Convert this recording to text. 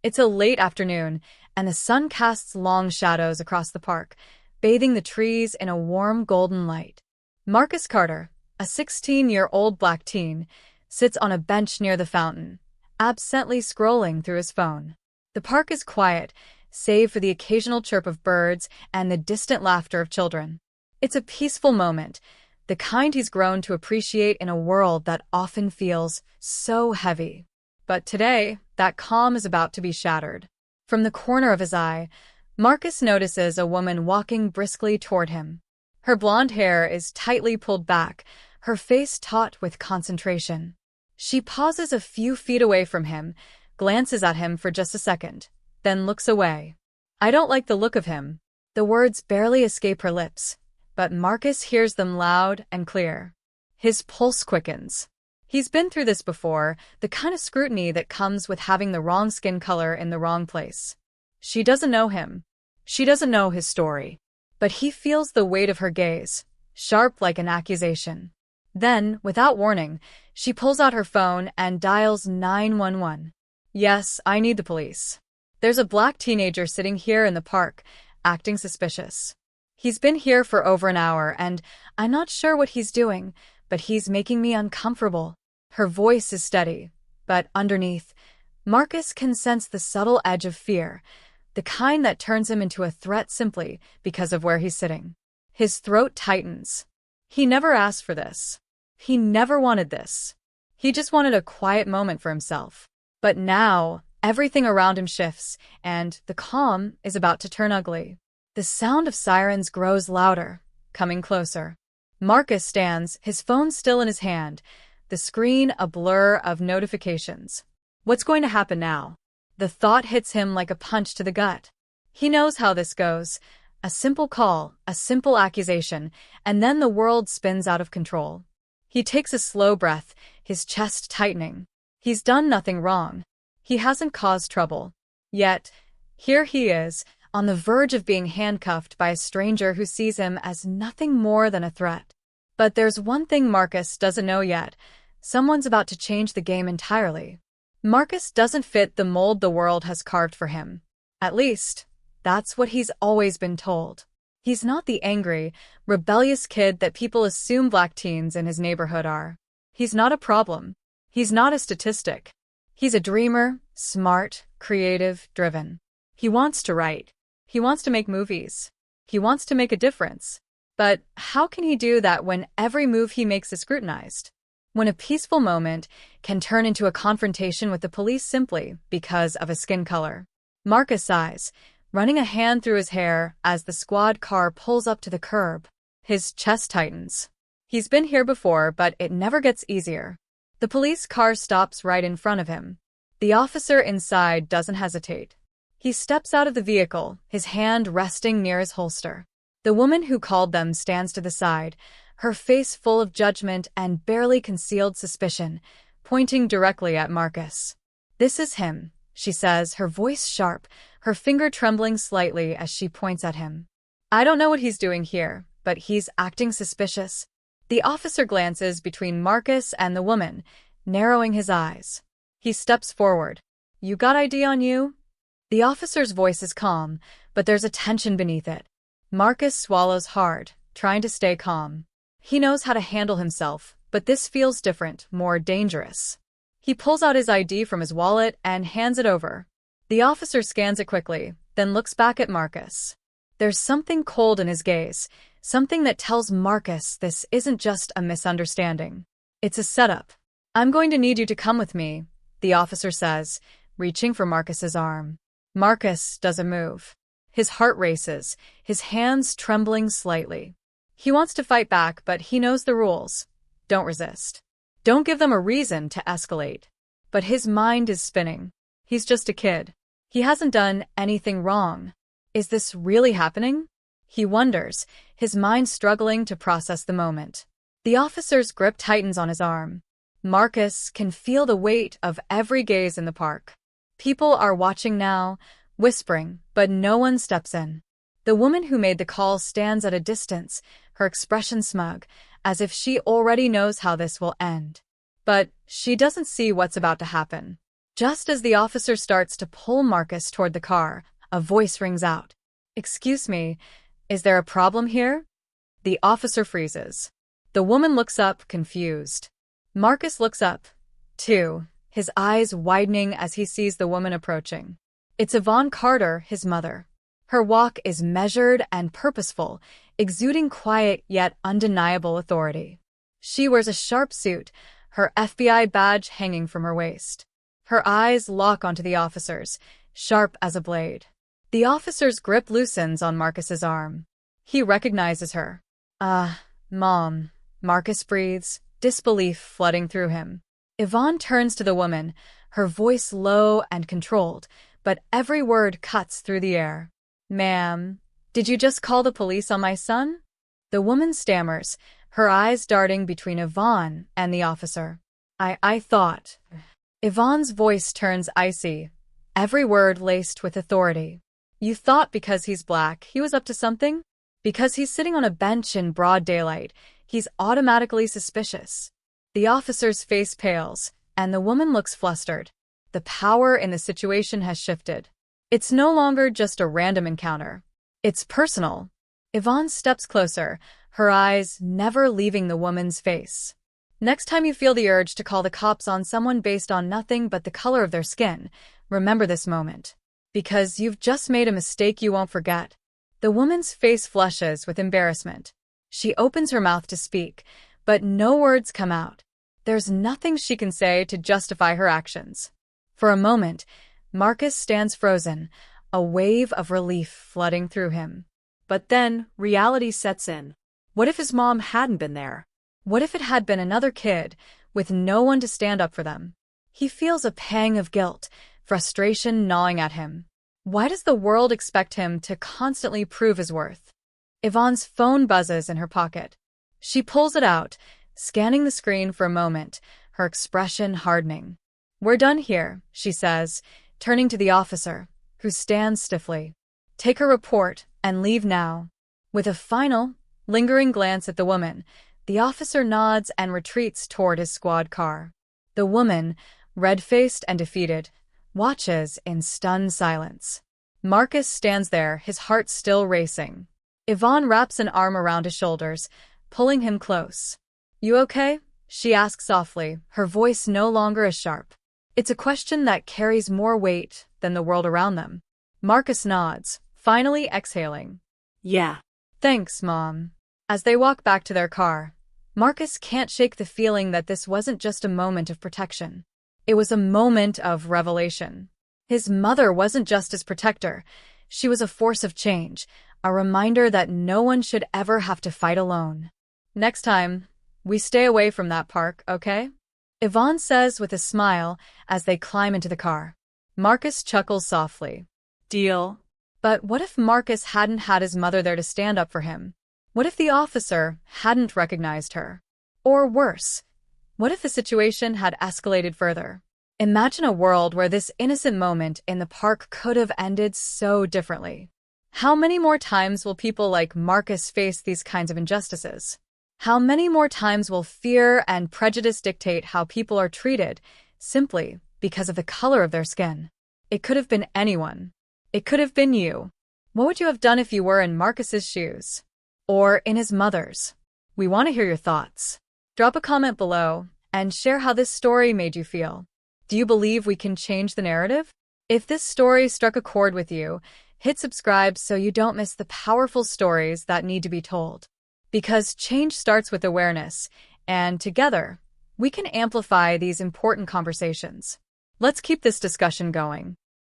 It's a late afternoon, and the sun casts long shadows across the park, bathing the trees in a warm golden light. Marcus Carter, a 16-year-old black teen, sits on a bench near the fountain, absently scrolling through his phone. The park is quiet, save for the occasional chirp of birds and the distant laughter of children. It's a peaceful moment, the kind he's grown to appreciate in a world that often feels so heavy. But today, that calm is about to be shattered. From the corner of his eye, Marcus notices a woman walking briskly toward him. Her blonde hair is tightly pulled back, her face taut with concentration. She pauses a few feet away from him, glances at him for just a second, then looks away. "I don't like the look of him." The words barely escape her lips, but Marcus hears them loud and clear. His pulse quickens. He's been through this before, the kind of scrutiny that comes with having the wrong skin color in the wrong place. She doesn't know him. She doesn't know his story. But he feels the weight of her gaze, sharp like an accusation. Then, without warning, she pulls out her phone and dials 911. "Yes, I need the police. There's a black teenager sitting here in the park, acting suspicious. He's been here for over an hour, and I'm not sure what he's doing, but he's making me uncomfortable." Her voice is steady, but underneath, Marcus can sense the subtle edge of fear, the kind that turns him into a threat simply because of where he's sitting. His throat tightens. He never asked for this. He never wanted this. He just wanted a quiet moment for himself. But now, everything around him shifts, and the calm is about to turn ugly. The sound of sirens grows louder, coming closer. Marcus stands, his phone still in his hand, the screen a blur of notifications. What's going to happen now? The thought hits him like a punch to the gut. He knows how this goes. A simple call, a simple accusation, and then the world spins out of control. He takes a slow breath, his chest tightening. He's done nothing wrong. He hasn't caused trouble. Yet, here he is, on the verge of being handcuffed by a stranger who sees him as nothing more than a threat. But there's one thing Marcus doesn't know yet. Someone's about to change the game entirely. Marcus doesn't fit the mold the world has carved for him. At least, that's what he's always been told. He's not the angry, rebellious kid that people assume black teens in his neighborhood are. He's not a problem. He's not a statistic. He's a dreamer, smart, creative, driven. He wants to write. He wants to make movies. He wants to make a difference. But how can he do that when every move he makes is scrutinized? When a peaceful moment can turn into a confrontation with the police simply because of a skin color? Marcus sighs, running a hand through his hair as the squad car pulls up to the curb. His chest tightens. He's been here before, but it never gets easier. The police car stops right in front of him. The officer inside doesn't hesitate. He steps out of the vehicle, his hand resting near his holster. The woman who called them stands to the side, her face full of judgment and barely concealed suspicion, pointing directly at Marcus. "This is him," she says, her voice sharp, her finger trembling slightly as she points at him. "I don't know what he's doing here, but he's acting suspicious." The officer glances between Marcus and the woman, narrowing his eyes. He steps forward. "You got ID on you?" The officer's voice is calm, but there's a tension beneath it. Marcus swallows hard, trying to stay calm. He knows how to handle himself, but this feels different, more dangerous. He pulls out his ID from his wallet and hands it over. The officer scans it quickly, then looks back at Marcus. There's something cold in his gaze, something that tells Marcus this isn't just a misunderstanding. It's a setup. "I'm going to need you to come with me," the officer says, reaching for Marcus's arm. Marcus doesn't move. His heart races, his hands trembling slightly. He wants to fight back, but he knows the rules. Don't resist. Don't give them a reason to escalate. But his mind is spinning. He's just a kid. He hasn't done anything wrong. Is this really happening? He wonders, his mind struggling to process the moment. The officer's grip tightens on his arm. Marcus can feel the weight of every gaze in the park. People are watching now, whispering, but no one steps in. The woman who made the call stands at a distance, her expression smug, as if she already knows how this will end. But she doesn't see what's about to happen. Just as the officer starts to pull Marcus toward the car, a voice rings out. "Excuse me, is there a problem here?" The officer freezes. The woman looks up, confused. Marcus looks up, too, his eyes widening as he sees the woman approaching. It's Yvonne Carter, his mother. Her walk is measured and purposeful, exuding quiet yet undeniable authority. She wears a sharp suit, her FBI badge hanging from her waist. Her eyes lock onto the officer's, sharp as a blade. The officer's grip loosens on Marcus's arm. He recognizes her. Mom. Marcus breathes, disbelief flooding through him. Yvonne turns to the woman, her voice low and controlled, but every word cuts through the air. "Ma'am, did you just call the police on my son?" The woman stammers, her eyes darting between Yvonne and the officer. I thought. Yvonne's voice turns icy, every word laced with authority. "You thought because he's black, he was up to something? Because he's sitting on a bench in broad daylight, he's automatically suspicious." The officer's face pales, and the woman looks flustered. The power in the situation has shifted. It's no longer just a random encounter. It's personal. Yvonne steps closer, her eyes never leaving the woman's face. "Next time you feel the urge to call the cops on someone based on nothing but the color of their skin, remember this moment. Because you've just made a mistake you won't forget." The woman's face flushes with embarrassment. She opens her mouth to speak, but no words come out. There's nothing she can say to justify her actions. For a moment, Marcus stands frozen, a wave of relief flooding through him. But then, reality sets in. What if his mom hadn't been there? What if it had been another kid, with no one to stand up for them? He feels a pang of guilt, frustration gnawing at him. Why does the world expect him to constantly prove his worth? Yvonne's phone buzzes in her pocket. She pulls it out, scanning the screen for a moment, her expression hardening. "We're done here," she says, turning to the officer, who stands stiffly. "Take her report and leave now." With a final, lingering glance at the woman, the officer nods and retreats toward his squad car. The woman, red-faced and defeated, watches in stunned silence. Marcus stands there, his heart still racing. Yvonne wraps an arm around his shoulders, pulling him close. "You okay?" she asks softly, her voice no longer as sharp. It's a question that carries more weight than the world around them. Marcus nods, finally exhaling. "Yeah. Thanks, Mom." As they walk back to their car, Marcus can't shake the feeling that this wasn't just a moment of protection. It was a moment of revelation. His mother wasn't just his protector. She was a force of change, a reminder that no one should ever have to fight alone. "Next time, we stay away from that park, okay?" Yvonne says with a smile as they climb into the car. Marcus chuckles softly. "Deal." But what if Marcus hadn't had his mother there to stand up for him? What if the officer hadn't recognized her? Or worse, what if the situation had escalated further? Imagine a world where this innocent moment in the park could have ended so differently. How many more times will people like Marcus face these kinds of injustices? How many more times will fear and prejudice dictate how people are treated, simply because of the color of their skin? It could have been anyone. It could have been you. What would you have done if you were in Marcus's shoes? Or in his mother's? We want to hear your thoughts. Drop a comment below and share how this story made you feel. Do you believe we can change the narrative? If this story struck a chord with you, hit subscribe so you don't miss the powerful stories that need to be told. Because change starts with awareness, and together, we can amplify these important conversations. Let's keep this discussion going.